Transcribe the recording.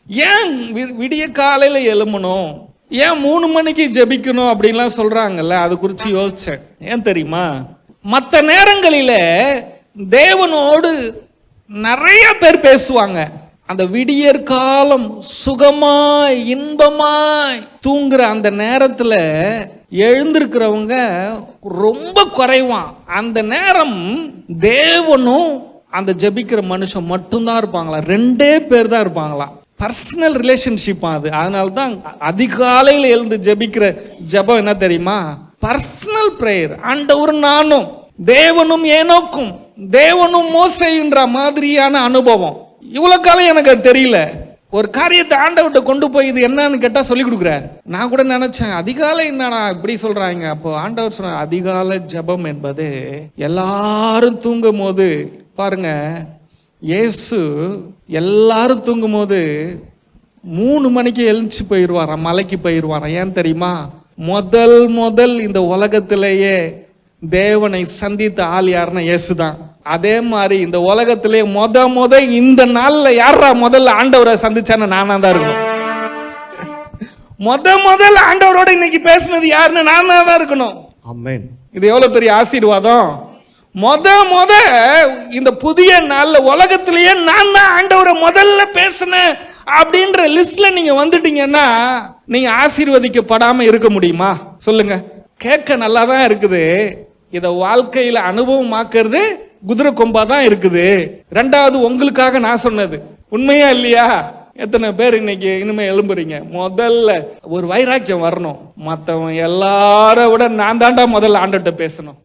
ஏன் விடிய காலையில எழும்பணும், ஏன் 3 மணிக்கு ஜெபிக்கணும் அப்படின்லாம் சொல்றாங்கல்ல, அது குறித்து யோசிச்சேன். ஏன் தெரியுமா? மற்ற நேரங்களில தேவனோடு நிறைய பேர் பேசுவாங்க. அந்த விடியற் காலம் சுகமாய் இன்பமாய் தூங்குற அந்த நேரத்துல எழுந்திருக்கிறவங்க ரொம்ப குறைவான். அந்த நேரம் தேவனும் அந்த ஜெபிக்கிற மனுஷன் மட்டும்தான் இருப்பாங்களா, 2 பேர் தான் இருப்பாங்களா. பர்சனல் ரிலேஷன்ஷிப் அது. அதனால தான் அதிகாலையில் எழுந்து ஜெபிக்கிற ஜெபம் என்ன தெரியுமா? Personal prayer. ஆண்டவரும் நானும், தேவனும் ஏனோக்கும், தேவனும் மோசேன்ற மாதிரியான அனுபவம். இவ்வளவு காலம் எனக்கு அது தெரியல. ஒரு காரியத்தை ஆண்டவர்கிட்ட கொண்டு போய் இது என்னன்னு கேட்டா சொல்லி கொடுக்குறார். நான் கூட நினைச்சேன் அதிகாலை என்னடா இப்படி சொல்றாங்க. அப்போ ஆண்டவர் சொன்ன அதிகாலை ஜெபம் என்பது எல்லாரும் தூங்கும் போது பாருங்க, இயேசு எல்லாரும் தூங்கும் போது 3 மணிக்கு எழுந்துச்சு போயிடுவாராம், மலைக்கு போயிடுவாராம். ஏன் தெரியுமா? முதல் இந்த உலகத்திலேயே தேவனை சந்தித்த ஆள் யாருன்னா இயேசு தான். அதே மாதிரி இந்த உலகத்திலே இந்த நாள்ல யாரா முதல்ல ஆண்டவரை சந்திச்சான்னு நானா தான் இருக்கணும். முதல்ல ஆண்டவரோட இன்னைக்கு பேசினது யாருன்னு நானா தான் இருக்கணும். ஆமென். இது எவ்வளவு பெரிய ஆசீர்வாதம். இந்த புதிய நாள்ல உலகத்திலேயே நான் தான் ஆண்டவரை முதல்ல பேசினேன் அப்படின்ற லிஸ்ட்ல நீங்க வந்துட்டீங்கன்னா நீங்க ஆசீர்வதிக்கப்படாம இருக்க முடியுமா சொல்லுங்க? கேட்க நல்லா தான் இருக்குது, இத வாழ்க்கையில அனுபவமாக்குறது குதிரை கொம்பா தான் இருக்குது. 2வது உங்களுக்காக நான் சொன்னது உண்மையா இல்லையா? எத்தனை பேர் இன்னைக்கு இனிமே எழும்புறீங்க? முதல்ல ஒரு வைராக்கியம் வரணும். மற்றவன் எல்லார விட நான் தாண்டா முதல்ல ஆண்டவர்கிட்ட பேசணும்.